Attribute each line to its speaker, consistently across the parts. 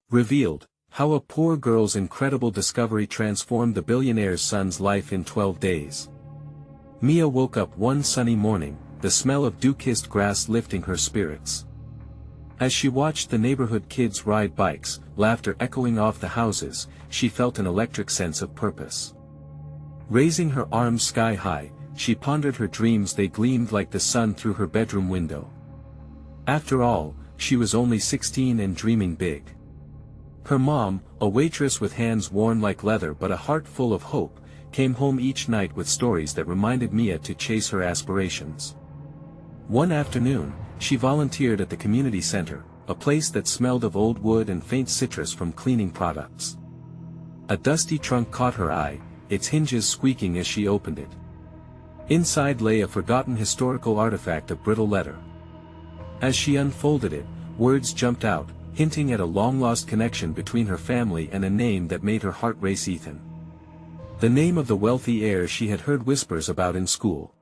Speaker 1: Revealed, how a poor girl's incredible discovery transformed the billionaire's son's life in 12 days. Mia woke up one sunny morning, the smell of dew-kissed grass lifting her spirits. As she watched the neighborhood kids ride bikes, laughter echoing off the houses, she felt an electric sense of purpose. Raising her arms sky high, she pondered her dreams. They gleamed like the sun through her bedroom window. After all, she was only 16 and dreaming big. Her mom, a waitress with hands worn like leather but a heart full of hope, came home each night with stories that reminded Mia to chase her aspirations. One afternoon, she volunteered at the community center, a place that smelled of old wood and faint citrus from cleaning products. A dusty trunk caught her eye, its hinges squeaking as she opened it. Inside lay a forgotten historical artifact, a brittle letter. As she unfolded it, words jumped out, hinting at a long-lost connection between her family and a name that made her heart race: Ethan. The name of the wealthy heir she had heard whispers about in school.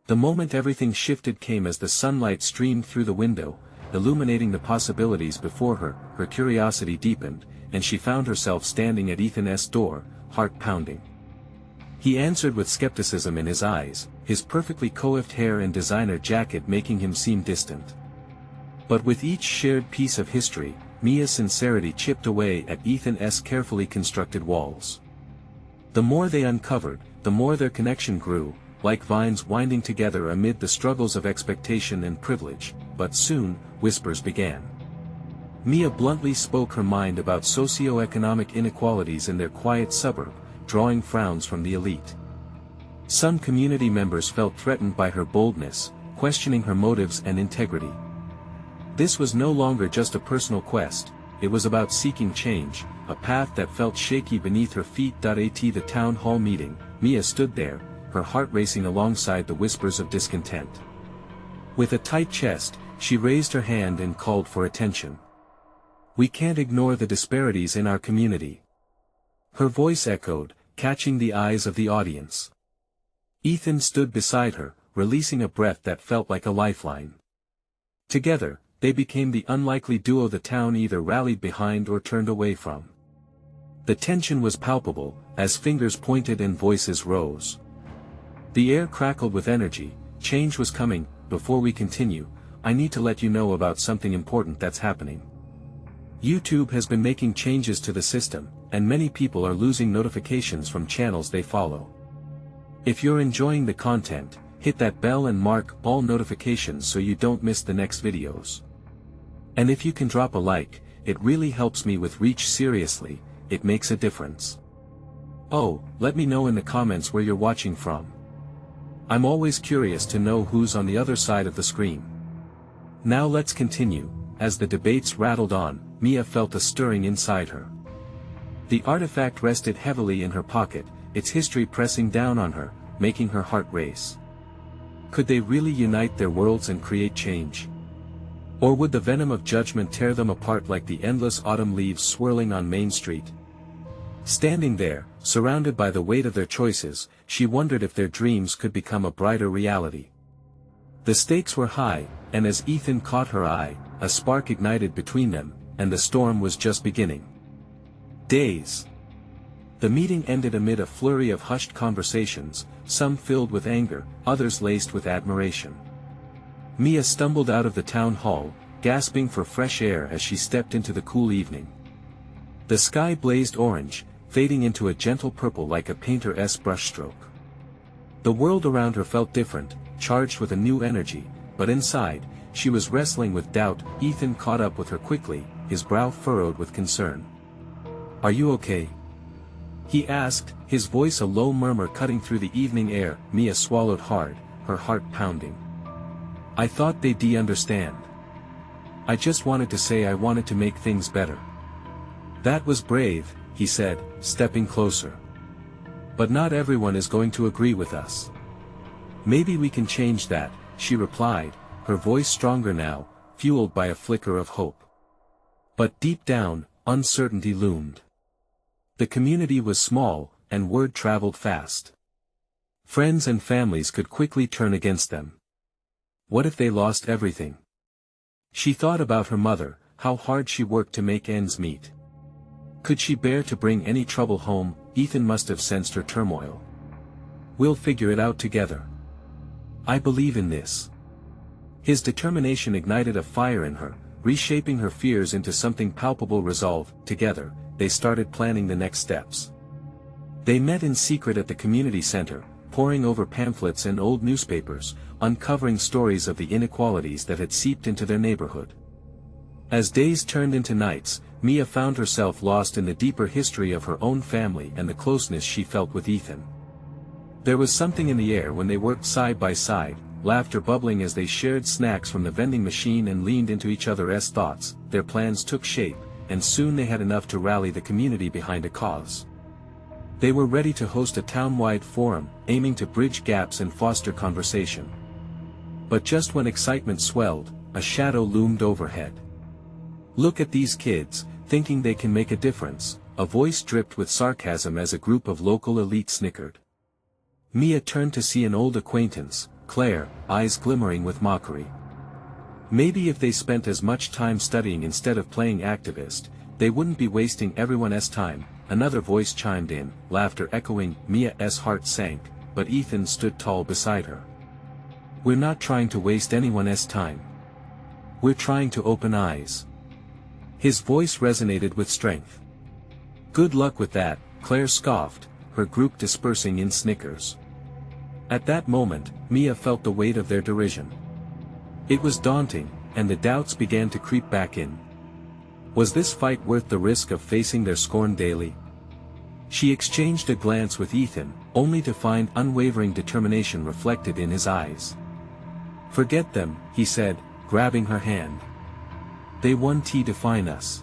Speaker 1: The moment everything shifted came as the sunlight streamed through the window, illuminating the possibilities before her. Her curiosity deepened, and she found herself standing at Ethan's door, heart pounding. He answered with skepticism in his eyes, his perfectly coiffed hair and designer jacket making him seem distant. But with each shared piece of history, Mia's sincerity chipped away at Ethan's carefully constructed walls. The more they uncovered, the more their connection grew, like vines winding together amid the struggles of expectation and privilege. But soon, whispers began. Mia bluntly spoke her mind about socioeconomic inequalities in their quiet suburb, drawing frowns from the elite. Some community members felt threatened by her boldness, questioning her motives and integrity. This was no longer just a personal quest, it was about seeking change, a path that felt shaky beneath her feet. At the town hall meeting, Mia stood there, her heart racing alongside the whispers of discontent. With a tight chest, she raised her hand and called for attention. "We can't ignore the disparities in our community." Her voice echoed, catching the eyes of the audience. Ethan stood beside her, releasing a breath that felt like a lifeline. Together, they became the unlikely duo the town either rallied behind or turned away from. The tension was palpable, as fingers pointed and voices rose. The air crackled with energy. Change was coming. Before we continue, I need to let you know about something important that's happening. YouTube has been making changes to the system, and many people are losing notifications from channels they follow. If you're enjoying the content, hit that bell and mark all notifications so you don't miss the next videos. And if you can drop a like, it really helps me with reach. Seriously, it makes a difference. Oh, let me know in the comments where you're watching from. I'm always curious to know who's on the other side of the screen. Now let's continue. As the debates rattled on, Mia felt a stirring inside her. The artifact rested heavily in her pocket, its history pressing down on her, making her heart race. Could they really unite their worlds and create change? Or would the venom of judgment tear them apart like the endless autumn leaves swirling on Main Street? Standing there, surrounded by the weight of their choices, she wondered if their dreams could become a brighter reality. The stakes were high, and as Ethan caught her eye, a spark ignited between them, and the storm was just beginning. Days. The meeting ended amid a flurry of hushed conversations, some filled with anger, others laced with admiration. Mia stumbled out of the town hall, gasping for fresh air as she stepped into the cool evening. The sky blazed orange, fading into a gentle purple like a painter's brushstroke. The world around her felt different, charged with a new energy, but inside, she was wrestling with doubt. Ethan caught up with her quickly, his brow furrowed with concern. "Are you okay?" he asked, his voice a low murmur cutting through the evening air. Mia swallowed hard, her heart pounding. "I thought they'd understand. I just wanted to say I wanted to make things better." "That was brave," he said, stepping closer. "But not everyone is going to agree with us." "Maybe we can change that," she replied, her voice stronger now, fueled by a flicker of hope. But deep down, uncertainty loomed. The community was small, and word traveled fast. Friends and families could quickly turn against them. What if they lost everything? She thought about her mother, how hard she worked to make ends meet. Could she bear to bring any trouble home? Ethan must have sensed her turmoil. "We'll figure it out together. I believe in this." His determination ignited a fire in her, reshaping her fears into something palpable. Resolve. Together, they started planning the next steps. They met in secret at the community center, poring over pamphlets and old newspapers, uncovering stories of the inequalities that had seeped into their neighborhood. As days turned into nights, Mia found herself lost in the deeper history of her own family and the closeness she felt with Ethan. There was something in the air when they worked side by side, laughter bubbling as they shared snacks from the vending machine and leaned into each other's thoughts. Their plans took shape, and soon they had enough to rally the community behind a cause. They were ready to host a town-wide forum, aiming to bridge gaps and foster conversation. But just when excitement swelled, a shadow loomed overhead. "Look at these kids, thinking they can make a difference," a voice dripped with sarcasm as a group of local elite snickered. Mia turned to see an old acquaintance, Claire, eyes glimmering with mockery. Maybe if they spent as much time studying instead of playing activist, they wouldn't be wasting everyone's time. Another voice chimed in, laughter echoing. Mia's heart sank, but Ethan stood tall beside her. "We're not trying to waste anyone's time. We're trying to open eyes." His voice resonated with strength. "Good luck with that," Claire scoffed, her group dispersing in snickers. At that moment, Mia felt the weight of their derision. It was daunting, and the doubts began to creep back in. Was this fight worth the risk of facing their scorn daily? She exchanged a glance with Ethan, only to find unwavering determination reflected in his eyes. "Forget them," he said, grabbing her hand. "They won't define us."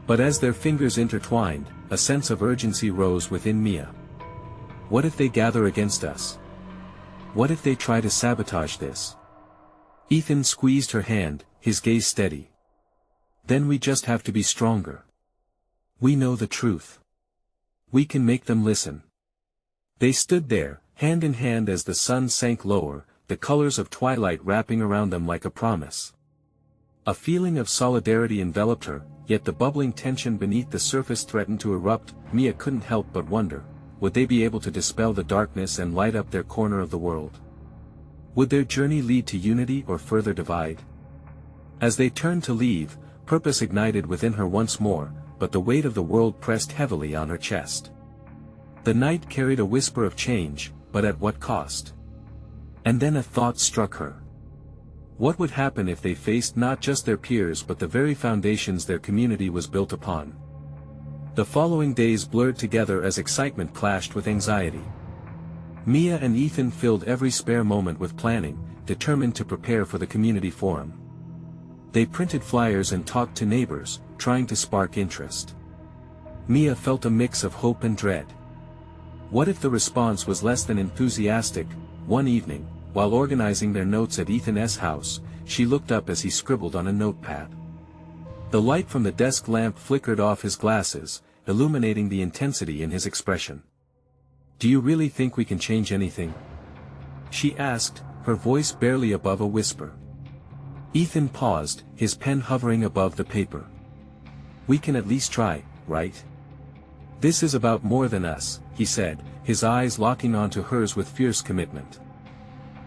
Speaker 1: But as their fingers intertwined, a sense of urgency rose within Mia. What if they gather against us? What if they try to sabotage this? Ethan squeezed her hand, his gaze steady. "Then we just have to be stronger. We know the truth. We can make them listen." They stood there, hand in hand as the sun sank lower, the colors of twilight wrapping around them like a promise. A feeling of solidarity enveloped her, yet the bubbling tension beneath the surface threatened to erupt. Mia couldn't help but wonder, would they be able to dispel the darkness and light up their corner of the world? Would their journey lead to unity or further divide? As they turned to leave, purpose ignited within her once more, but the weight of the world pressed heavily on her chest. The night carried a whisper of change, but at what cost? And then a thought struck her. What would happen if they faced not just their peers but the very foundations their community was built upon? The following days blurred together as excitement clashed with anxiety. Mia and Ethan filled every spare moment with planning, determined to prepare for the community forum. They printed flyers and talked to neighbors, trying to spark interest. Mia felt a mix of hope and dread. What if the response was less than enthusiastic? One evening, while organizing their notes at Ethan's house, she looked up as he scribbled on a notepad. The light from the desk lamp flickered off his glasses, illuminating the intensity in his expression. "Do you really think we can change anything?" she asked, her voice barely above a whisper. Ethan paused, his pen hovering above the paper. "We can at least try, right? This is about more than us," he said, his eyes locking onto hers with fierce commitment.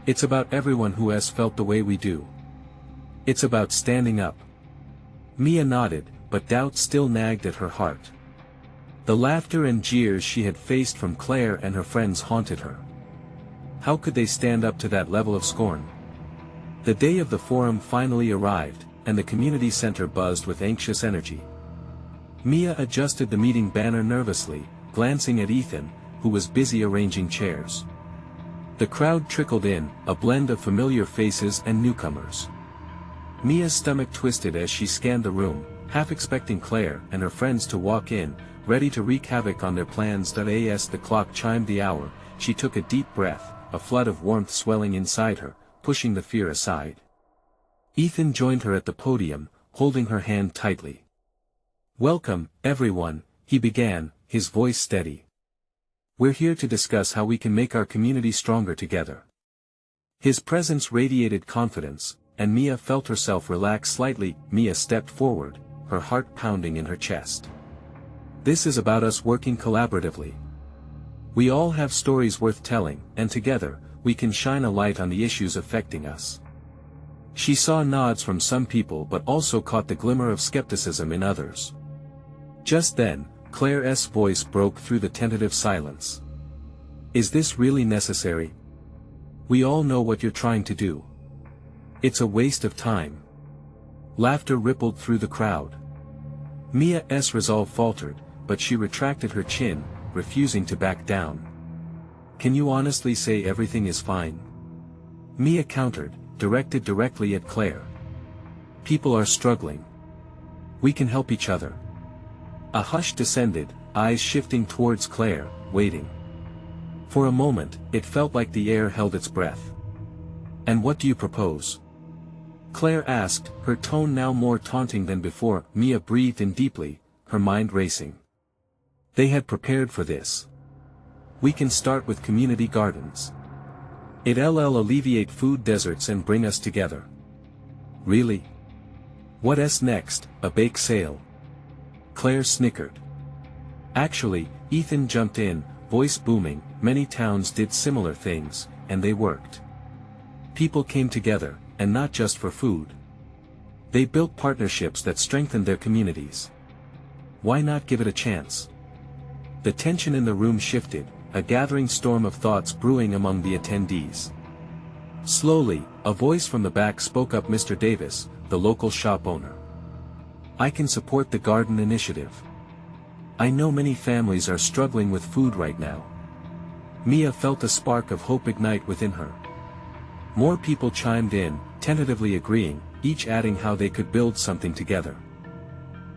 Speaker 1: "It's about everyone who has felt the way we do. It's about standing up." Mia nodded, but doubt still nagged at her heart. The laughter and jeers she had faced from Claire and her friends haunted her. How could they stand up to that level of scorn? The day of the forum finally arrived, and the community center buzzed with anxious energy. Mia adjusted the meeting banner nervously, glancing at Ethan, who was busy arranging chairs. The crowd trickled in, a blend of familiar faces and newcomers. Mia's stomach twisted as she scanned the room, half expecting Claire and her friends to walk in, ready to wreak havoc on their plans. As the clock chimed the hour, she took a deep breath, a flood of warmth swelling inside her, pushing the fear aside. Ethan joined her at the podium, holding her hand tightly. "Welcome, everyone," he began, his voice steady. "We're here to discuss how we can make our community stronger together." His presence radiated confidence, and Mia felt herself relax slightly. Mia stepped forward, her heart pounding in her chest. This is about us working collaboratively. We all have stories worth telling, and together, we can shine a light on the issues affecting us. She saw nods from some people but also caught the glimmer of skepticism in others. Just then, Claire's voice broke through the tentative silence. Is this really necessary? We all know what you're trying to do. It's a waste of time. Laughter rippled through the crowd. Mia's resolve faltered, but she retracted her chin, refusing to back down. Can you honestly say everything is fine? Mia countered, directed directly at Claire. People are struggling. We can help each other. A hush descended, eyes shifting towards Claire, waiting. For a moment, it felt like the air held its breath. And what do you propose? Claire asked, her tone now more taunting than before. Mia breathed in deeply, her mind racing. They had prepared for this. We can start with community gardens. It'll alleviate food deserts and bring us together. Really? What's next, a bake sale? Claire snickered. Actually, Ethan jumped in, voice booming, many towns did similar things, and they worked. People came together, and not just for food. They built partnerships that strengthened their communities. Why not give it a chance? The tension in the room shifted, a gathering storm of thoughts brewing among the attendees. Slowly, a voice from the back spoke up. Mr. Davis, the local shop owner. I can support the garden initiative. I know many families are struggling with food right now. Mia felt a spark of hope ignite within her. More people chimed in, tentatively agreeing, each adding how they could build something together.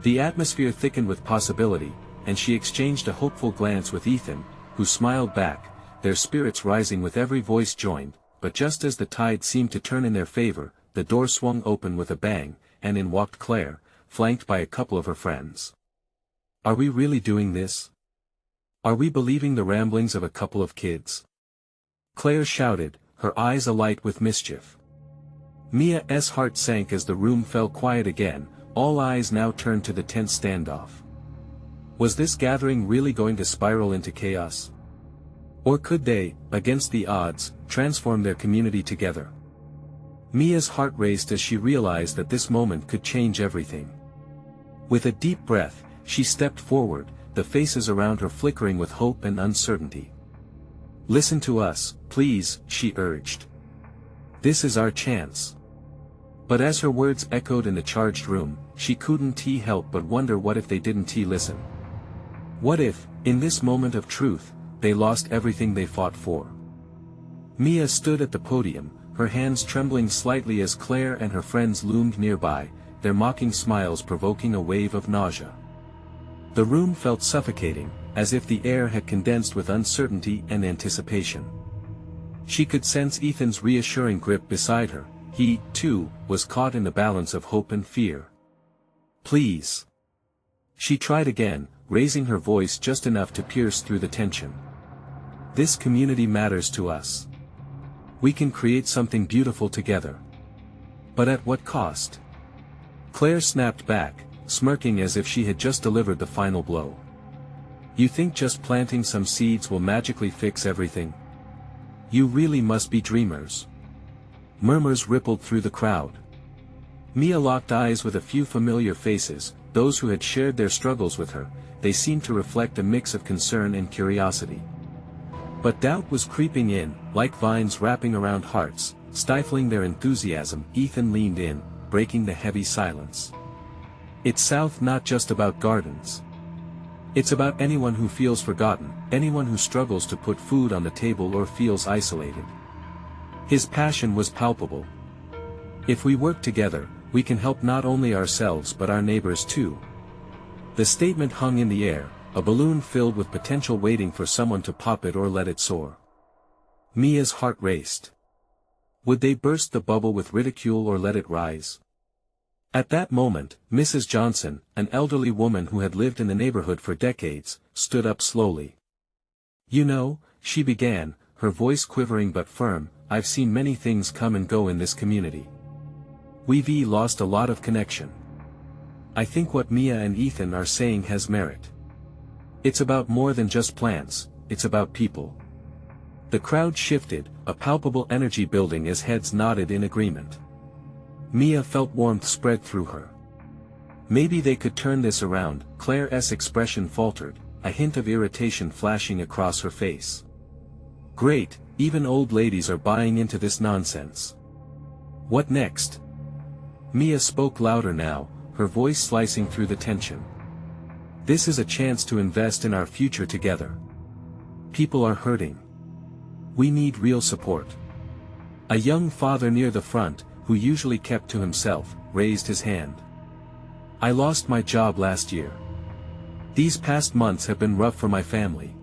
Speaker 1: The atmosphere thickened with possibility, and she exchanged a hopeful glance with Ethan, who smiled back, their spirits rising with every voice joined. But just as the tide seemed to turn in their favor, the door swung open with a bang, and in walked Claire, flanked by a couple of her friends. Are we really doing this? Are we believing the ramblings of a couple of kids? Claire shouted, her eyes alight with mischief. Mia's heart sank as the room fell quiet again, all eyes now turned to the tense standoff. Was this gathering really going to spiral into chaos? Or could they, against the odds, transform their community together? Mia's heart raced as she realized that this moment could change everything. With a deep breath, she stepped forward, the faces around her flickering with hope and uncertainty. Listen to us, please, she urged. This is our chance. But as her words echoed in the charged room, she couldn't help but wonder, what if they didn't listen? What if, in this moment of truth, they lost everything they fought for? Mia stood at the podium, her hands trembling slightly as Claire and her friends loomed nearby, their mocking smiles provoking a wave of nausea. The room felt suffocating, as if the air had condensed with uncertainty and anticipation. She could sense Ethan's reassuring grip beside her. He, too, was caught in the balance of hope and fear. Please. She tried again, raising her voice just enough to pierce through the tension. This community matters to us. We can create something beautiful together. But at what cost? Claire snapped back, smirking as if she had just delivered the final blow. You think just planting some seeds will magically fix everything? You really must be dreamers. Murmurs rippled through the crowd. Mia locked eyes with a few familiar faces, those who had shared their struggles with her. They seemed to reflect a mix of concern and curiosity. But doubt was creeping in, like vines wrapping around hearts, stifling their enthusiasm. Ethan leaned in, breaking the heavy silence. It's South not just about gardens. It's about anyone who feels forgotten, anyone who struggles to put food on the table or feels isolated. His passion was palpable. If we work together, we can help not only ourselves but our neighbors too. The statement hung in the air, a balloon filled with potential waiting for someone to pop it or let it soar. Mia's heart raced. Would they burst the bubble with ridicule or let it rise? At that moment, Mrs. Johnson, an elderly woman who had lived in the neighborhood for decades, stood up slowly. You know, she began, her voice quivering but firm, I've seen many things come and go in this community. We've lost a lot of connection. I think what Mia and Ethan are saying has merit. It's about more than just plants, it's about people. The crowd shifted, a palpable energy building as heads nodded in agreement. Mia felt warmth spread through her. Maybe they could turn this around. Claire's expression faltered, a hint of irritation flashing across her face. Great, even old ladies are buying into this nonsense. What next? Mia spoke louder now, her voice slicing through the tension. This is a chance to invest in our future together. People are hurting. We need real support. A young father near the front, who usually kept to himself, raised his hand. I lost my job last year. These past months have been rough for my family.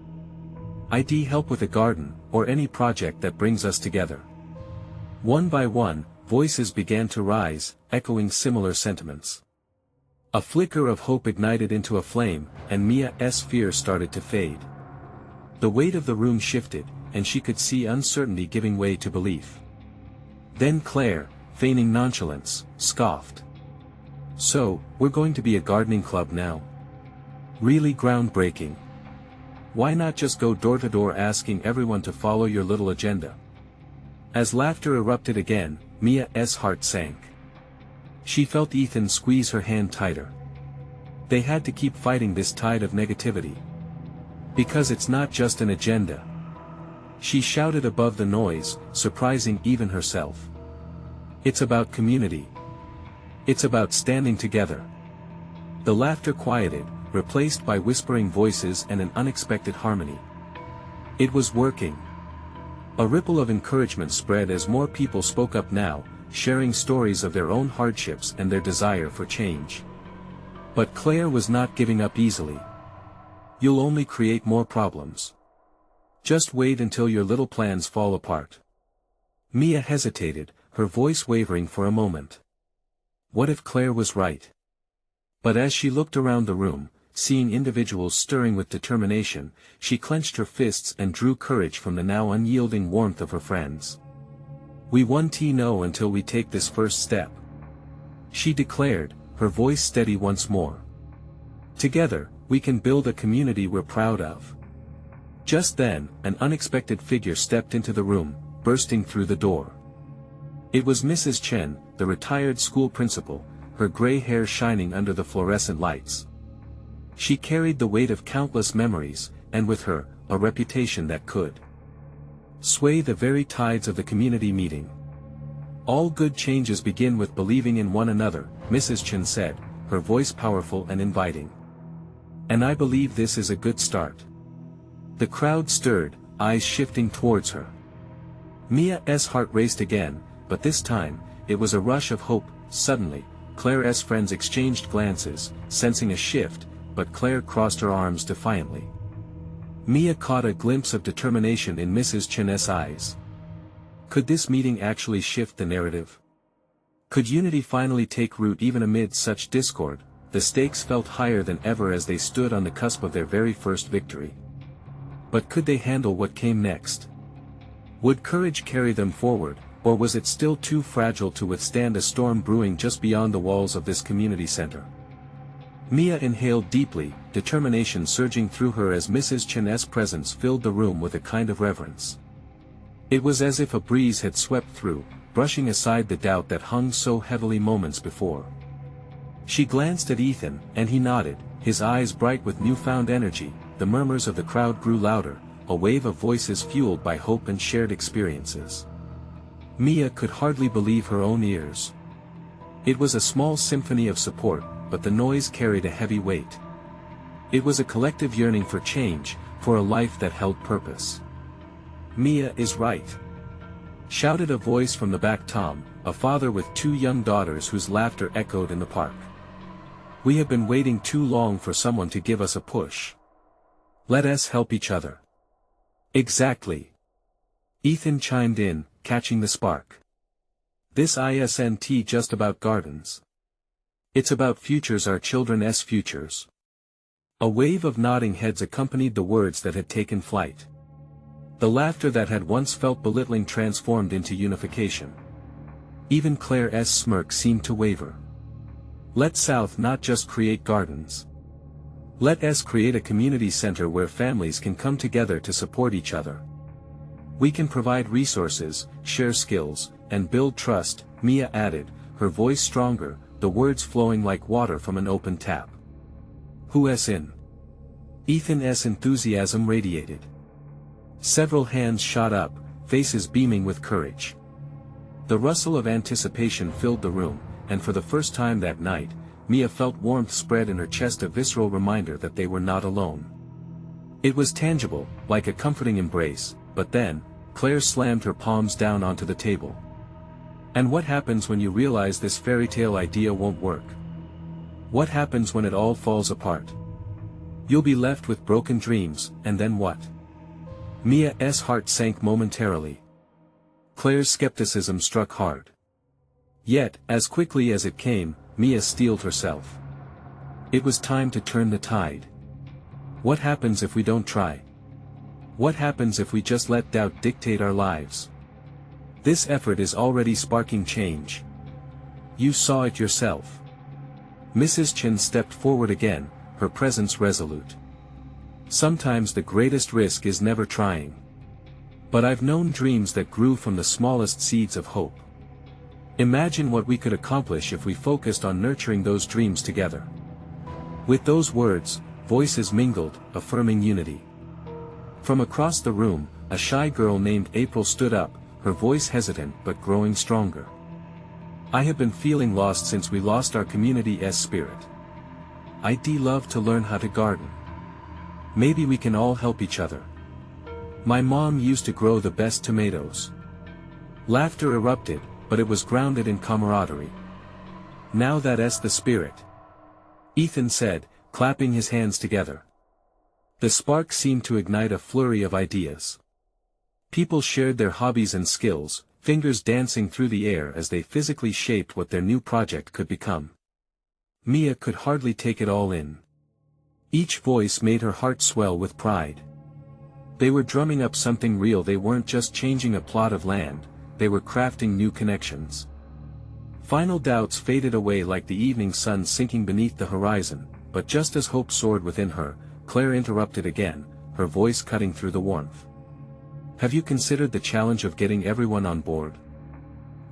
Speaker 1: I'd help with a garden, or any project that brings us together. One by one, voices began to rise, echoing similar sentiments. A flicker of hope ignited into a flame, and Mia's fear started to fade. The weight of the room shifted, and she could see uncertainty giving way to belief. Then Claire, feigning nonchalance, scoffed. So, we're going to be a gardening club now? Really groundbreaking. Why not just go door to door asking everyone to follow your little agenda? As laughter erupted again, Mia's heart sank. She felt Ethan squeeze her hand tighter. They had to keep fighting this tide of negativity. Because it's not just an agenda. She shouted above the noise, surprising even herself. It's about community. It's about standing together. The laughter quieted, replaced by whispering voices and an unexpected harmony. It was working. A ripple of encouragement spread as more people spoke up now, sharing stories of their own hardships and their desire for change. But Claire was not giving up easily. You'll only create more problems. Just wait until your little plans fall apart. Mia hesitated, her voice wavering for a moment. What if Claire was right? But as she looked around the room, seeing individuals stirring with determination, she clenched her fists and drew courage from the now unyielding warmth of her friends. We won't know until we take this first step. She declared, her voice steady once more. Together, we can build a community we're proud of. Just then, an unexpected figure stepped into the room, bursting through the door. It was Mrs. Chen, the retired school principal, her gray hair shining under the fluorescent lights. She carried the weight of countless memories, and with her, a reputation that could sway the very tides of the community meeting. All good changes begin with believing in one another, Mrs. Chen said, her voice powerful and inviting. And I believe this is a good start. The crowd stirred, eyes shifting towards her. Mia's heart raced again, but this time, it was a rush of hope. Suddenly, Claire's friends exchanged glances, sensing a shift, but Claire crossed her arms defiantly. Mia caught a glimpse of determination in Mrs. Chen's eyes. Could this meeting actually shift the narrative? Could unity finally take root even amid such discord? The stakes felt higher than ever as they stood on the cusp of their very first victory. But could they handle what came next? Would courage carry them forward, or was it still too fragile to withstand a storm brewing just beyond the walls of this community center? Mia inhaled deeply, determination surging through her as Mrs. Chen's presence filled the room with a kind of reverence. It was as if a breeze had swept through, brushing aside the doubt that hung so heavily moments before. She glanced at Ethan, and he nodded, his eyes bright with newfound energy. The murmurs of the crowd grew louder, a wave of voices fueled by hope and shared experiences. Mia could hardly believe her own ears. It was a small symphony of support, but the noise carried a heavy weight. It was a collective yearning for change, for a life that held purpose. Mia is right, shouted a voice from the back. Tom, a father with two young daughters whose laughter echoed in the park. We have been waiting too long for someone to give us a push. Let us help each other. Exactly. Ethan chimed in, catching the spark. This isn't just about gardens. It's about futures, our children's futures. A wave of nodding heads accompanied the words that had taken flight. The laughter that had once felt belittling transformed into unification. Even Claire's smirk seemed to waver. Let South not just create gardens. Let us create a community center where families can come together to support each other. We can provide resources, share skills, and build trust, Mia added, her voice stronger, the words flowing like water from an open tap. Who's in? Ethan's enthusiasm radiated. Several hands shot up, faces beaming with courage. The rustle of anticipation filled the room, and for the first time that night, Mia felt warmth spread in her chest, a visceral reminder that they were not alone. It was tangible, like a comforting embrace, but then, Claire slammed her palms down onto the table. And what happens when you realize this fairy tale idea won't work? What happens when it all falls apart? You'll be left with broken dreams, and then what? Mia's heart sank momentarily. Claire's skepticism struck hard. Yet, as quickly as it came, Mia steeled herself. It was time to turn the tide. What happens if we don't try? What happens if we just let doubt dictate our lives? This effort is already sparking change. You saw it yourself. Mrs. Chen stepped forward again, her presence resolute. Sometimes the greatest risk is never trying. But I've known dreams that grew from the smallest seeds of hope. Imagine what we could accomplish if we focused on nurturing those dreams together. With those words, voices mingled, affirming unity. From across the room, a shy girl named April stood up, her voice hesitant but growing stronger. I have been feeling lost since we lost our community's spirit. I'd love to learn how to garden. Maybe we can all help each other. My mom used to grow the best tomatoes. Laughter erupted, but it was grounded in camaraderie. Now that's the spirit. Ethan said, clapping his hands together. The spark seemed to ignite a flurry of ideas. People shared their hobbies and skills, fingers dancing through the air as they physically shaped what their new project could become. Mia could hardly take it all in. Each voice made her heart swell with pride. They were drumming up something real. They weren't just changing a plot of land, they were crafting new connections. Final doubts faded away like the evening sun sinking beneath the horizon, but just as hope soared within her, Claire interrupted again, her voice cutting through the warmth. Have you considered the challenge of getting everyone on board?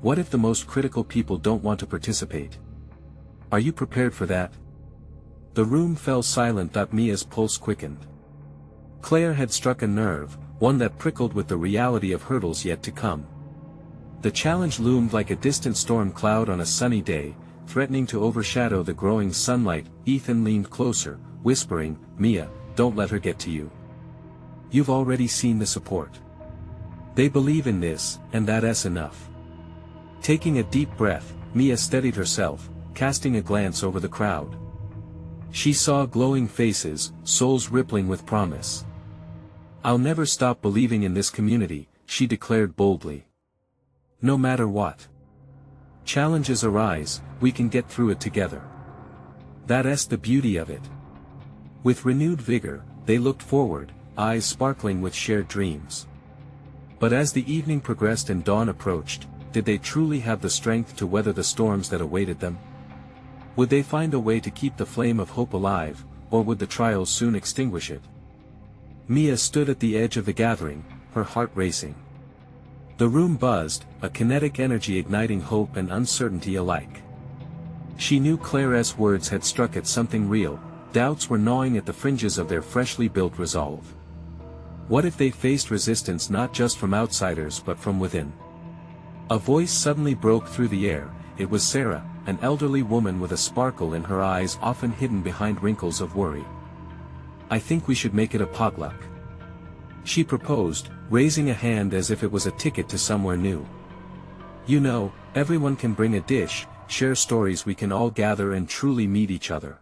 Speaker 1: What if the most critical people don't want to participate? Are you prepared for that? The room fell silent. Mia's pulse quickened. Claire had struck a nerve, one that prickled with the reality of hurdles yet to come. The challenge loomed like a distant storm cloud on a sunny day, threatening to overshadow the growing sunlight. Ethan leaned closer, whispering, Mia, don't let her get to you. You've already seen the support. They believe in this, and that's enough. Taking a deep breath, Mia steadied herself, casting a glance over the crowd. She saw glowing faces, souls rippling with promise. I'll never stop believing in this community, she declared boldly. No matter what challenges arise, we can get through it together. That's the beauty of it. With renewed vigor, they looked forward, eyes sparkling with shared dreams. But as the evening progressed and dawn approached, did they truly have the strength to weather the storms that awaited them? Would they find a way to keep the flame of hope alive, or would the trials soon extinguish it? Mia stood at the edge of the gathering, her heart racing. The room buzzed, a kinetic energy igniting hope and uncertainty alike. She knew Claire's words had struck at something real, doubts were gnawing at the fringes of their freshly built resolve. What if they faced resistance not just from outsiders but from within? A voice suddenly broke through the air. It was Sarah, an elderly woman with a sparkle in her eyes often hidden behind wrinkles of worry. I think we should make it a potluck. She proposed, raising a hand as if it was a ticket to somewhere new. You know, everyone can bring a dish, share stories, we can all gather and truly meet each other.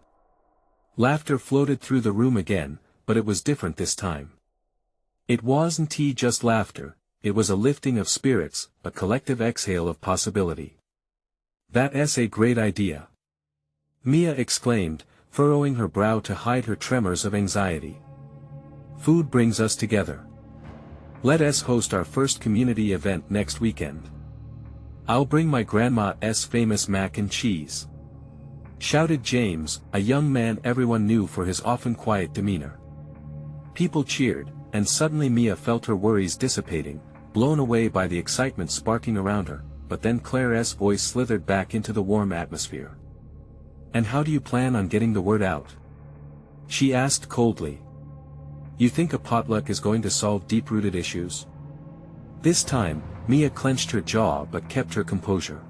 Speaker 1: Laughter floated through the room again, but it was different this time. It wasn't just laughter, it was a lifting of spirits, a collective exhale of possibility. That's a great idea. Mia exclaimed, furrowing her brow to hide her tremors of anxiety. Food brings us together. Let us host our first community event next weekend. "I'll bring my grandma's famous mac and cheese," shouted James, a young man everyone knew for his often quiet demeanor. People cheered, and suddenly Mia felt her worries dissipating, blown away by the excitement sparking around her, but then Claire's voice slithered back into the warm atmosphere. "And how do you plan on getting the word out?" she asked coldly. "You think a potluck is going to solve deep-rooted issues?" This time, Mia clenched her jaw but kept her composure.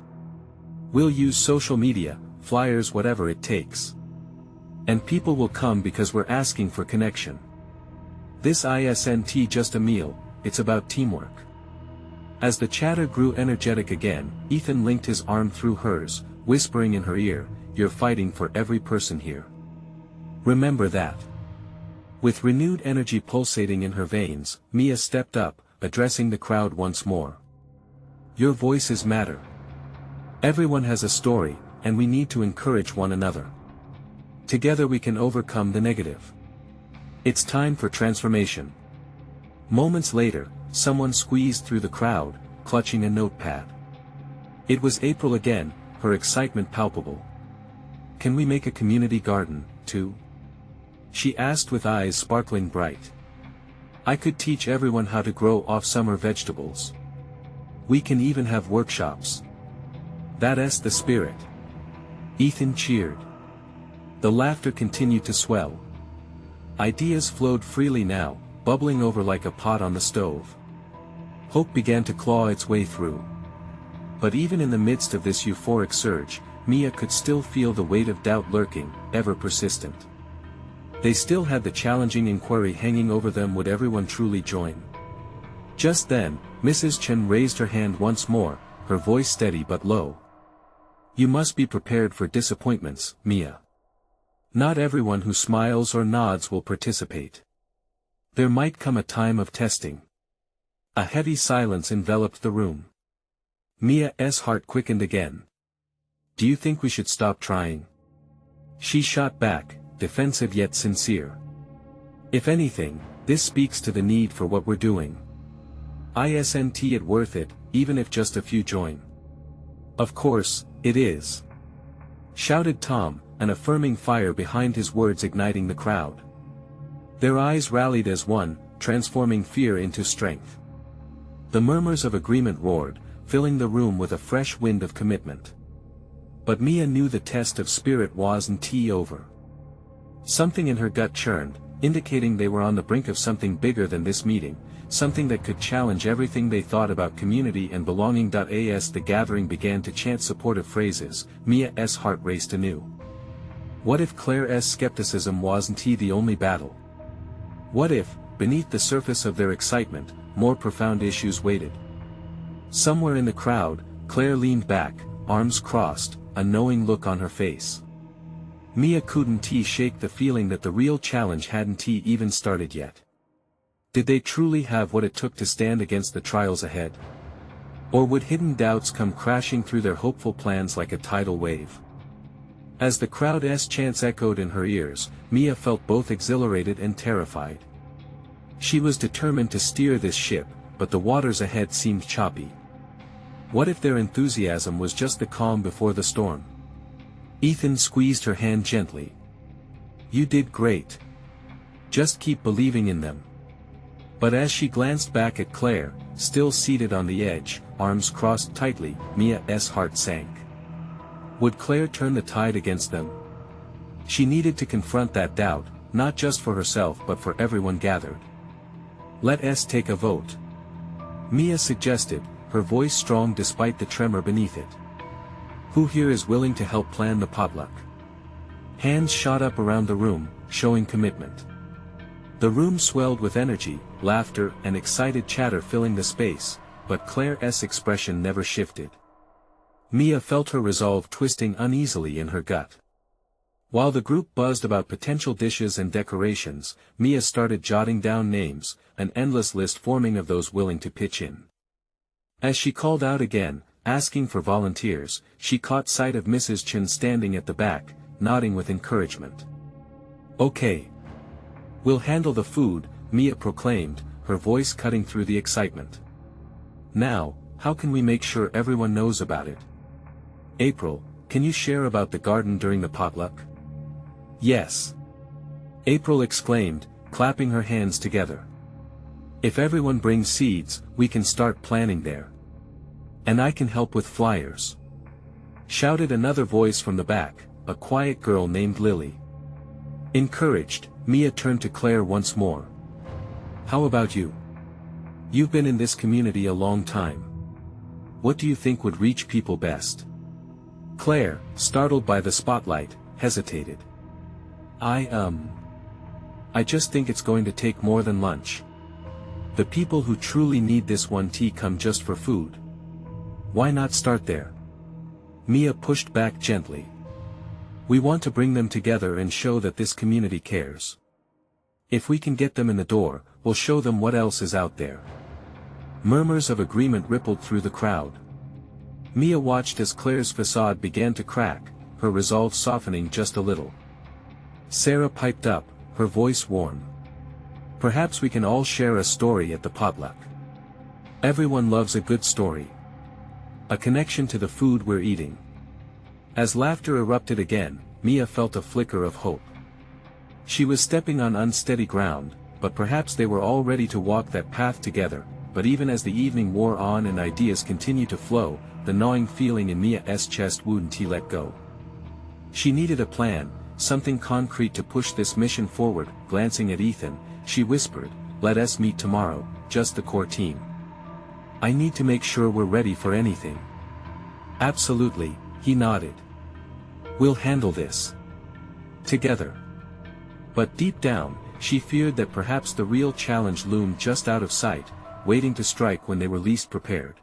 Speaker 1: "We'll use social media, flyers, whatever it takes. And people will come because we're asking for connection. This isn't just a meal, it's about teamwork." As the chatter grew energetic again, Ethan linked his arm through hers, whispering in her ear, "You're fighting for every person here. Remember that." With renewed energy pulsating in her veins, Mia stepped up, addressing the crowd once more. "Your voices matter. Everyone has a story, and we need to encourage one another. Together we can overcome the negative. It's time for transformation." Moments later, someone squeezed through the crowd, clutching a notepad. It was April again, her excitement palpable. "Can we make a community garden, too?" she asked with eyes sparkling bright. "I could teach everyone how to grow off-summer vegetables. We can even have workshops. That's the spirit." Ethan cheered. The laughter continued to swell. Ideas flowed freely now, bubbling over like a pot on the stove. Hope began to claw its way through. But even in the midst of this euphoric surge, Mia could still feel the weight of doubt lurking, ever persistent. They still had the challenging inquiry hanging over them: would everyone truly join? Just then, Mrs. Chen raised her hand once more, her voice steady but low. "You must be prepared for disappointments, Mia. Not everyone who smiles or nods will participate. There might come a time of testing." A heavy silence enveloped the room. Mia's heart quickened again. "Do you think we should stop trying?" she shot back, defensive yet sincere. "If anything, this speaks to the need for what we're doing. Isn't it worth it, even if just a few join?" "Of course, it is," shouted Tom, an affirming fire behind his words igniting the crowd. Their eyes rallied as one, transforming fear into strength. The murmurs of agreement roared, filling the room with a fresh wind of commitment. But Mia knew the test of spirit wasn't over. Something in her gut churned, indicating they were on the brink of something bigger than this meeting, something that could challenge everything they thought about community and belonging. As the gathering began to chant supportive phrases, Mia's heart raced anew. What if Claire's skepticism wasn't the only battle? What if, beneath the surface of their excitement, more profound issues waited? Somewhere in the crowd, Claire leaned back, arms crossed, a knowing look on her face. Mia couldn't shake the feeling that the real challenge hadn't even started yet. Did they truly have what it took to stand against the trials ahead? Or would hidden doubts come crashing through their hopeful plans like a tidal wave? As the crowd's chants echoed in her ears, Mia felt both exhilarated and terrified. She was determined to steer this ship, but the waters ahead seemed choppy. What if their enthusiasm was just the calm before the storm? Ethan squeezed her hand gently. "You did great. Just keep believing in them." But as she glanced back at Claire, still seated on the edge, arms crossed tightly, Mia's heart sank. Would Claire turn the tide against them? She needed to confront that doubt, not just for herself but for everyone gathered. "Let's take a vote," Mia suggested, her voice strong despite the tremor beneath it. "Who here is willing to help plan the potluck?" Hands shot up around the room, showing commitment. The room swelled with energy, laughter and excited chatter filling the space, but Claire's expression never shifted. Mia felt her resolve twisting uneasily in her gut. While the group buzzed about potential dishes and decorations, Mia started jotting down names, an endless list forming of those willing to pitch in. As she called out again, asking for volunteers, she caught sight of Mrs. Chen standing at the back, nodding with encouragement. "Okay. We'll handle the food," Mia proclaimed, her voice cutting through the excitement. "Now, How can we make sure everyone knows about it? April, can you share about the garden during the potluck? Yes. April exclaimed, clapping her hands together. If everyone brings seeds, we can start planning there. And I can help with flyers. Shouted another voice from the back, a quiet girl named Lily. Encouraged, Mia turned to Claire once more. How about you? You've been in this community a long time. What do you think would reach people best? Claire, startled by the spotlight, hesitated. I just think it's going to take more than lunch. The people who truly need this one tea come just for food. Why not start there? Mia pushed back gently. We want to bring them together and show that this community cares. If we can get them in the door, we'll show them what else is out there. Murmurs of agreement rippled through the crowd. Mia watched as Claire's facade began to crack, her resolve softening just a little. Sarah piped up, her voice warm. Perhaps we can all share a story at the potluck. Everyone loves a good story. A connection to the food we're eating. As laughter erupted again, Mia felt a flicker of hope. She was stepping on unsteady ground, but perhaps they were all ready to walk that path together. But even as the evening wore on and ideas continued to flow, the gnawing feeling in Mia's chest wouldn't let go. She needed a plan, something concrete to push this mission forward. Glancing at Ethan, she whispered, "Let us meet tomorrow, just the core team. I need to make sure we're ready for anything." "Absolutely," he nodded. "We'll handle this together." But deep down, she feared that perhaps the real challenge loomed just out of sight, waiting to strike when they were least prepared.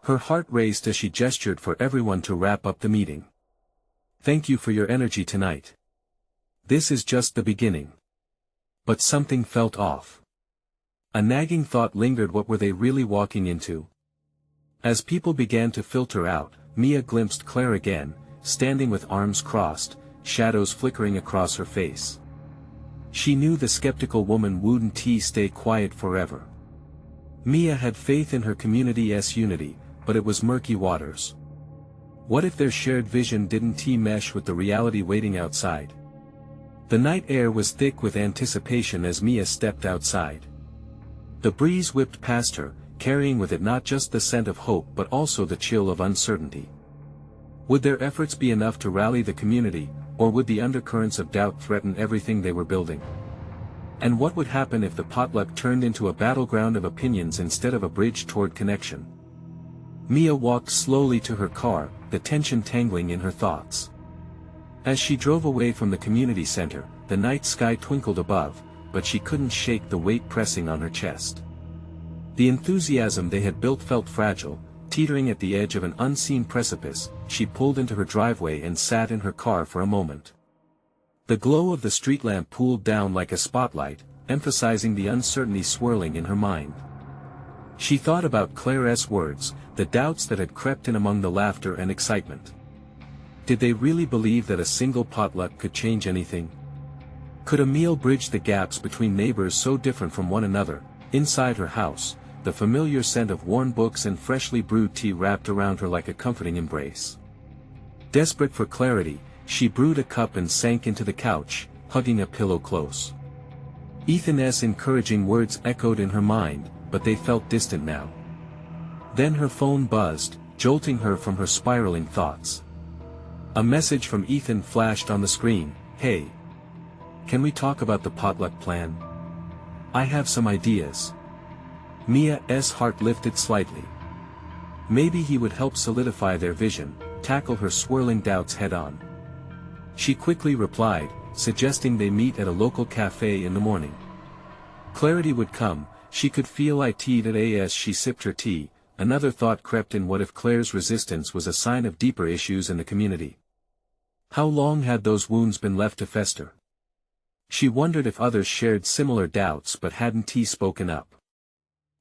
Speaker 1: Her heart raced as she gestured for everyone to wrap up the meeting. "Thank you for your energy tonight. This is just the beginning." But something felt off. A nagging thought lingered. What were they really walking into? As people began to filter out, Mia glimpsed Claire again, standing with arms crossed, shadows flickering across her face. She knew the skeptical woman wouldn't stay quiet forever. Mia had faith in her community's unity, but it was murky waters. What if their shared vision didn't mesh with the reality waiting outside? The night air was thick with anticipation as Mia stepped outside. The breeze whipped past her, carrying with it not just the scent of hope but also the chill of uncertainty. Would their efforts be enough to rally the community, or would the undercurrents of doubt threaten everything they were building? And what would happen if the potluck turned into a battleground of opinions instead of a bridge toward connection? Mia walked slowly to her car, the tension tangling in her thoughts. As she drove away from the community center, the night sky twinkled above, but she couldn't shake the weight pressing on her chest. The enthusiasm they had built felt fragile, teetering at the edge of an unseen precipice. She pulled into her driveway and sat in her car for a moment. The glow of the street lamp pooled down like a spotlight, emphasizing the uncertainty swirling in her mind. She thought about Claire's words, the doubts that had crept in among the laughter and excitement. Did they really believe that a single potluck could change anything? Could a meal bridge the gaps between neighbors so different from one another? Inside her house, the familiar scent of worn books and freshly brewed tea wrapped around her like a comforting embrace. Desperate for clarity, she brewed a cup and sank into the couch, hugging a pillow close. Ethan's encouraging words echoed in her mind, but they felt distant now. Then her phone buzzed, jolting her from her spiraling thoughts. A message from Ethan flashed on the screen. "Hey. Can we talk about the potluck plan? I have some ideas." Mia's heart lifted slightly. Maybe he would help solidify their vision, tackle her swirling doubts head-on. She quickly replied, suggesting they meet at a local cafe in the morning. Clarity would come, she could feel it as she sipped her tea. Another thought crept in: what if Claire's resistance was a sign of deeper issues in the community? How long had those wounds been left to fester? She wondered if others shared similar doubts but hadn't spoken up.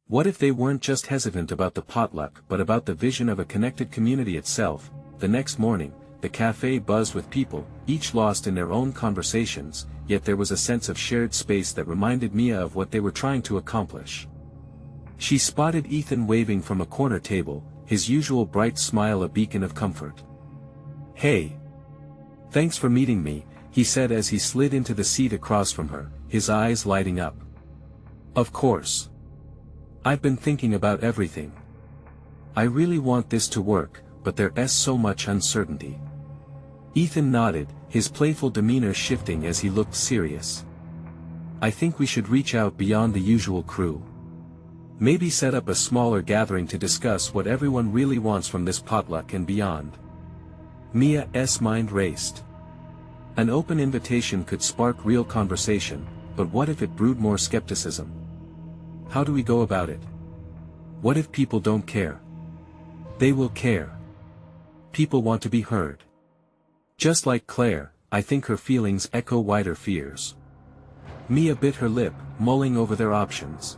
Speaker 1: What if they weren't just hesitant about the potluck but about the vision of a connected community itself? The next morning, the cafe buzzed with people, each lost in their own conversations, yet there was a sense of shared space that reminded Mia of what they were trying to accomplish. She spotted Ethan waving from a corner table, his usual bright smile a beacon of comfort. "Hey. Thanks for meeting me," he said as he slid into the seat across from her, his eyes lighting up. "Of course. I've been thinking about everything. I really want this to work, but there's so much uncertainty." Ethan nodded, his playful demeanor shifting as he looked serious. "I think we should reach out beyond the usual crew. Maybe set up a smaller gathering to discuss what everyone really wants from this potluck and beyond." Mia's mind raced. An open invitation could spark real conversation, but what if it brewed more skepticism? How do we go about it? What if people don't care? They will care. People want to be heard. Just like Claire, I think her feelings echo wider fears. Mia bit her lip, mulling over their options.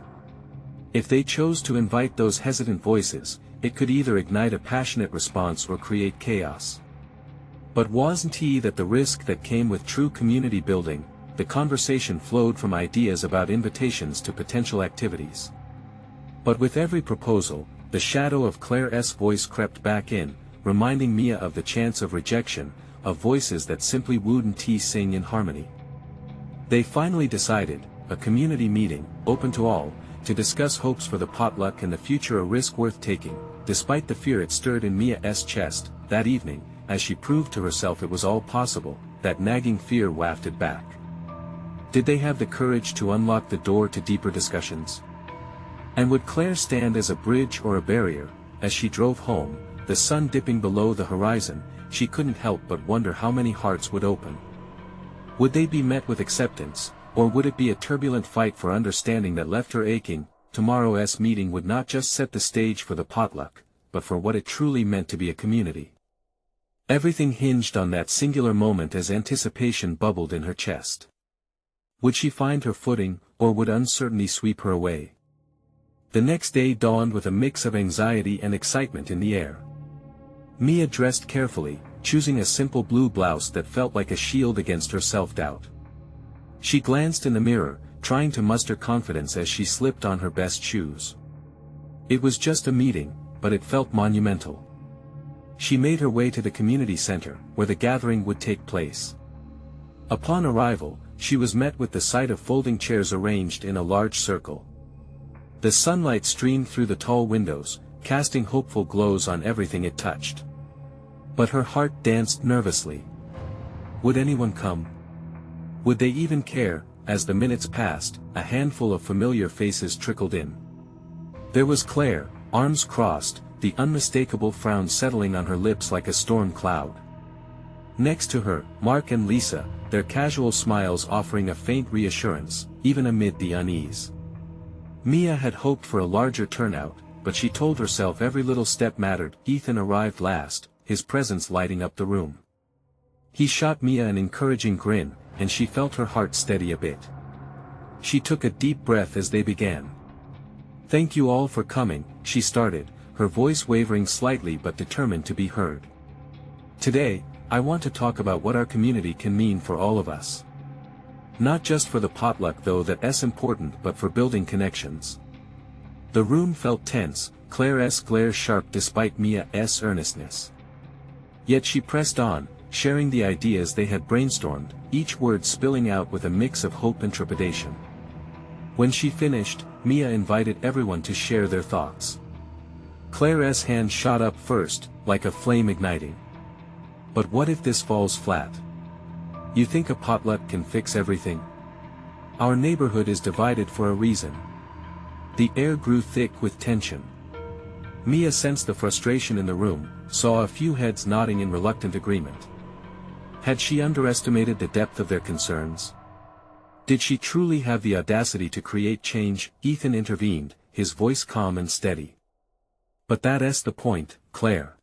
Speaker 1: If they chose to invite those hesitant voices, it could either ignite a passionate response or create chaos. But wasn't he that the risk that came with true community building? The conversation flowed from ideas about invitations to potential activities. But with every proposal, the shadow of Claire's voice crept back in, reminding Mia of the chance of rejection, of voices that simply wouldn't sing in harmony. They finally decided, a community meeting, open to all, to discuss hopes for the potluck and the future, a risk worth taking, despite the fear it stirred in Mia's chest. That evening, as she proved to herself it was all possible, that nagging fear wafted back. Did they have the courage to unlock the door to deeper discussions? And would Claire stand as a bridge or a barrier? As she drove home, the sun dipping below the horizon, she couldn't help but wonder how many hearts would open. Would they be met with acceptance, or would it be a turbulent fight for understanding that left her aching? Tomorrow's meeting would not just set the stage for the potluck, but for what it truly meant to be a community. Everything hinged on that singular moment as anticipation bubbled in her chest. Would she find her footing, or would uncertainty sweep her away? The next day dawned with a mix of anxiety and excitement in the air. Mia dressed carefully, choosing a simple blue blouse that felt like a shield against her self-doubt. She glanced in the mirror, trying to muster confidence as she slipped on her best shoes. It was just a meeting, but it felt monumental. She made her way to the community center, where the gathering would take place. Upon arrival, she was met with the sight of folding chairs arranged in a large circle. The sunlight streamed through the tall windows, casting hopeful glows on everything it touched. But her heart danced nervously. Would anyone come? Would they even care? As the minutes passed, a handful of familiar faces trickled in. There was Claire, arms crossed, the unmistakable frown settling on her lips like a storm cloud. Next to her, Mark and Lisa, their casual smiles offering a faint reassurance, even amid the unease. Mia had hoped for a larger turnout, but she told herself every little step mattered. Ethan arrived last, his presence lighting up the room. He shot Mia an encouraging grin, and she felt her heart steady a bit. She took a deep breath as they began. "Thank you all for coming," she started, her voice wavering slightly but determined to be heard. "Today, I want to talk about what our community can mean for all of us. Not just for the potluck though, that's important, but for building connections." The room felt tense, Claire's glare sharp despite Mia's earnestness. Yet she pressed on, sharing the ideas they had brainstormed, each word spilling out with a mix of hope and trepidation. When she finished, Mia invited everyone to share their thoughts. Claire's hand shot up first, like a flame igniting. "But what if this falls flat? You think a potluck can fix everything? Our neighborhood is divided for a reason." The air grew thick with tension. Mia sensed the frustration in the room, saw a few heads nodding in reluctant agreement. Had she underestimated the depth of their concerns? Did she truly have the audacity to create change? Ethan intervened, his voice calm and steady. "But that's the point, Claire.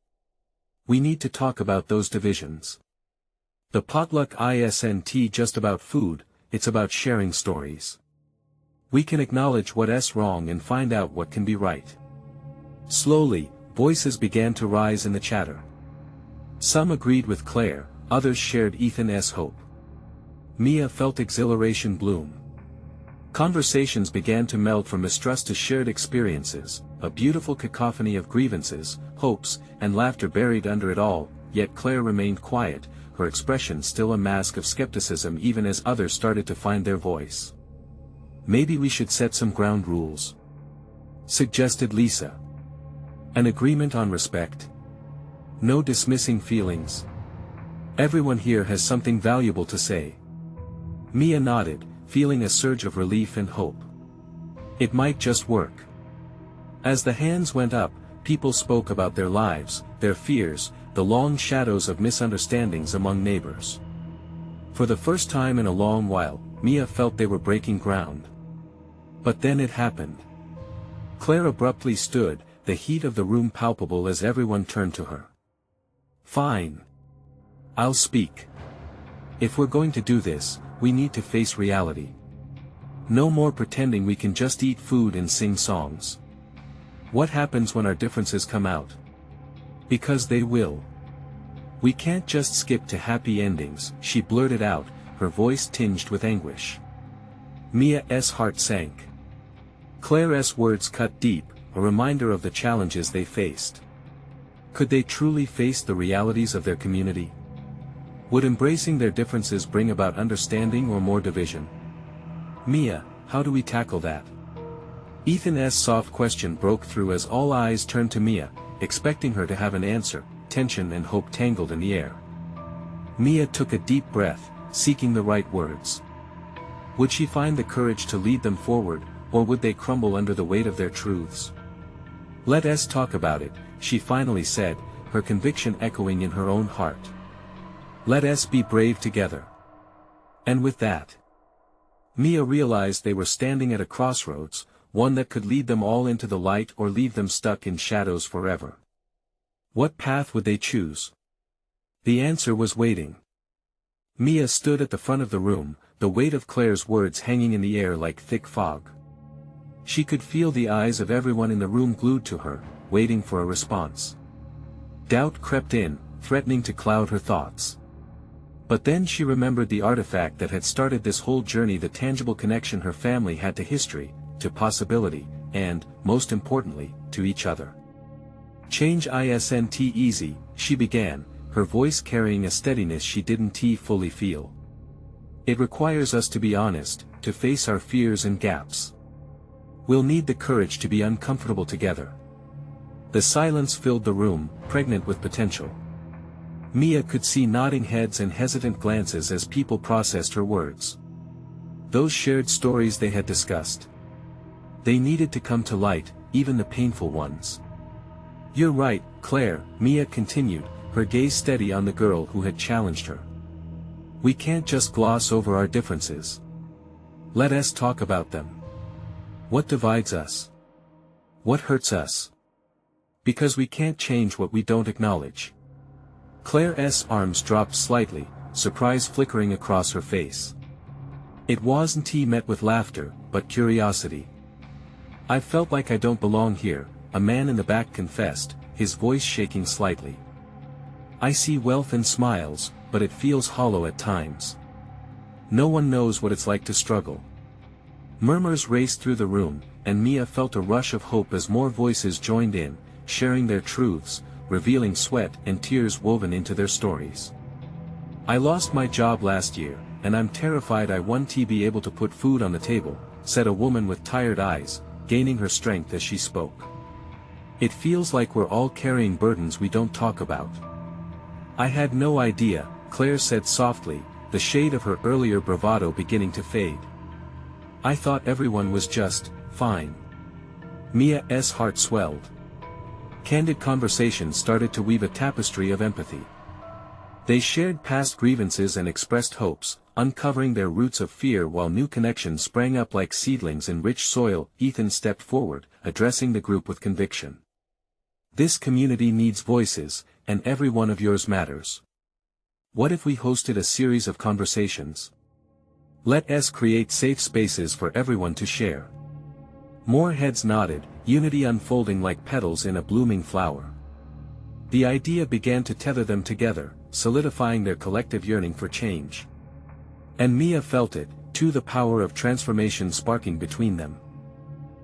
Speaker 1: We need to talk about those divisions. The potluck isn't just about food, it's about sharing stories. We can acknowledge what's wrong and find out what can be right." Slowly, voices began to rise in the chatter. Some agreed with Claire, others shared Ethan's hope. Mia felt exhilaration bloom. Conversations began to meld from mistrust to shared experiences, a beautiful cacophony of grievances, hopes, and laughter buried under it all, yet Claire remained quiet, her expression still a mask of skepticism even as others started to find their voice. "Maybe we should set some ground rules," suggested Lisa. "An agreement on respect. No dismissing feelings. Everyone here has something valuable to say." Mia nodded, feeling a surge of relief and hope. It might just work. As the hands went up, people spoke about their lives, their fears, the long shadows of misunderstandings among neighbors. For the first time in a long while, Mia felt they were breaking ground. But then it happened. Claire abruptly stood, the heat of the room palpable as everyone turned to her. "Fine. I'll speak. If we're going to do this, we need to face reality. No more pretending we can just eat food and sing songs. What happens when our differences come out? Because they will. We can't just skip to happy endings," she blurted out, her voice tinged with anguish. Mia's heart sank. Claire's words cut deep, a reminder of the challenges they faced. Could they truly face the realities of their community? Would embracing their differences bring about understanding or more division? "Mia, how do we tackle that?" Ethan's soft question broke through as all eyes turned to Mia, expecting her to have an answer, tension and hope tangled in the air. Mia took a deep breath, seeking the right words. Would she find the courage to lead them forward, or would they crumble under the weight of their truths? "Let us talk about it," she finally said, her conviction echoing in her own heart. "Let us be brave together." And with that, Mia realized they were standing at a crossroads, one that could lead them all into the light or leave them stuck in shadows forever. What path would they choose? The answer was waiting. Mia stood at the front of the room, the weight of Claire's words hanging in the air like thick fog. She could feel the eyes of everyone in the room glued to her, waiting for a response. Doubt crept in, threatening to cloud her thoughts. But then she remembered the artifact that had started this whole journey, the tangible connection her family had to history, to possibility, and, most importantly, to each other. "Change isn't easy," she began, her voice carrying a steadiness she didn't fully feel. "It requires us to be honest, to face our fears and gaps. We'll need the courage to be uncomfortable together." The silence filled the room, pregnant with potential. Mia could see nodding heads and hesitant glances as people processed her words. Those shared stories they had discussed. They needed to come to light, even the painful ones. "You're right, Claire," Mia continued, her gaze steady on the girl who had challenged her. "We can't just gloss over our differences. Let us talk about them. What divides us? What hurts us? Because we can't change what we don't acknowledge." Claire's arms dropped slightly, surprise flickering across her face. It wasn't met with laughter, but curiosity. "I felt like I don't belong here," a man in the back confessed, his voice shaking slightly. "I see wealth and smiles, but it feels hollow at times. No one knows what it's like to struggle." Murmurs raced through the room, and Mia felt a rush of hope as more voices joined in, sharing their truths, revealing sweat and tears woven into their stories. "I lost my job last year, and I'm terrified I won't be able to put food on the table," said a woman with tired eyes, gaining her strength as she spoke. "It feels like we're all carrying burdens we don't talk about." "I had no idea," Claire said softly, the shade of her earlier bravado beginning to fade. "I thought everyone was just fine." Mia's heart swelled. Candid conversations started to weave a tapestry of empathy. They shared past grievances and expressed hopes, uncovering their roots of fear while new connections sprang up like seedlings in rich soil. Ethan stepped forward, addressing the group with conviction. "This community needs voices, and every one of yours matters. What if we hosted a series of conversations? Let us create safe spaces for everyone to share." More heads nodded, unity unfolding like petals in a blooming flower. The idea began to tether them together, solidifying their collective yearning for change. And Mia felt it, to the power of transformation sparking between them.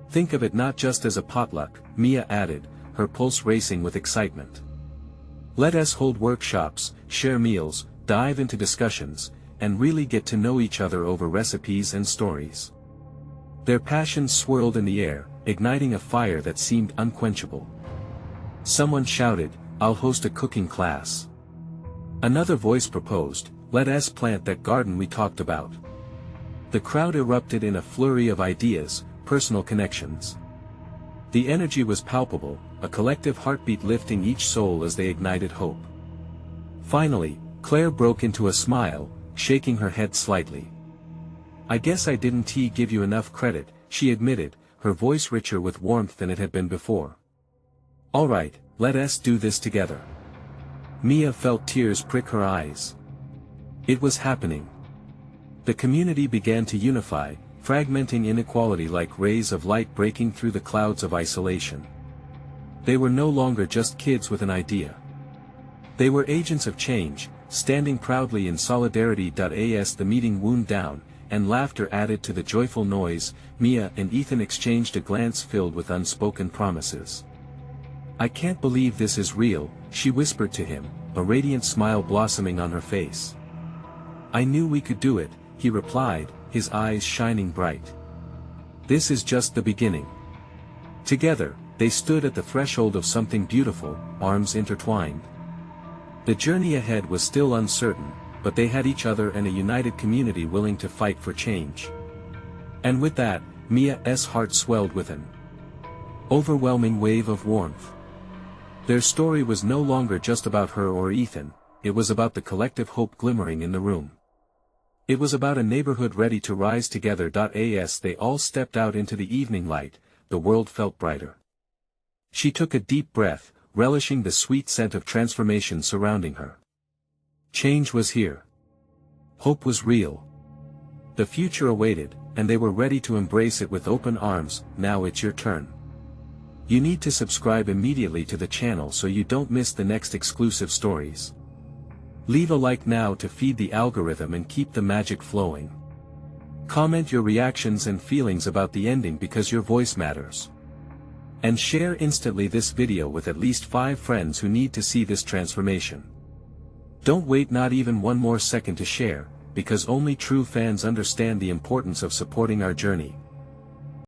Speaker 1: Think of it not just as a potluck, Mia added, her pulse racing with excitement. Let us hold workshops, share meals, dive into discussions, and really get to know each other over recipes and stories. Their passions swirled in the air, igniting a fire that seemed unquenchable. Someone shouted, "I'll host a cooking class." Another voice proposed, "Let us plant that garden we talked about." The crowd erupted in a flurry of ideas, personal connections. The energy was palpable, a collective heartbeat lifting each soul as they ignited hope. Finally, Claire broke into a smile, shaking her head slightly. "I guess I didn't give you enough credit," she admitted, her voice richer with warmth than it had been before. "All right, let us do this together." Mia felt tears prick her eyes. It was happening. The community began to unify, fragmenting inequality like rays of light breaking through the clouds of isolation. They were no longer just kids with an idea. They were agents of change, standing proudly in solidarity. As the meeting wound down, and laughter added to the joyful noise, Mia and Ethan exchanged a glance filled with unspoken promises. "I can't believe this is real," she whispered to him, a radiant smile blossoming on her face. "I knew we could do it," he replied, his eyes shining bright. "This is just the beginning." Together, they stood at the threshold of something beautiful, arms intertwined. The journey ahead was still uncertain, but they had each other and a united community willing to fight for change. And with that, Mia's heart swelled with an overwhelming wave of warmth. Their story was no longer just about her or Ethan, it was about the collective hope glimmering in the room. It was about a neighborhood ready to rise together. As they all stepped out into the evening light, the world felt brighter. She took a deep breath, relishing the sweet scent of transformation surrounding her. Change was here. Hope was real. The future awaited, and they were ready to embrace it with open arms. Now it's your turn. You need to subscribe immediately to the channel so you don't miss the next exclusive stories. Leave a like now to feed the algorithm and keep the magic flowing. Comment your reactions and feelings about the ending because your voice matters. And share instantly this video with at least 5 friends who need to see this transformation. Don't wait not even one more second to share, because only true fans understand the importance of supporting our journey.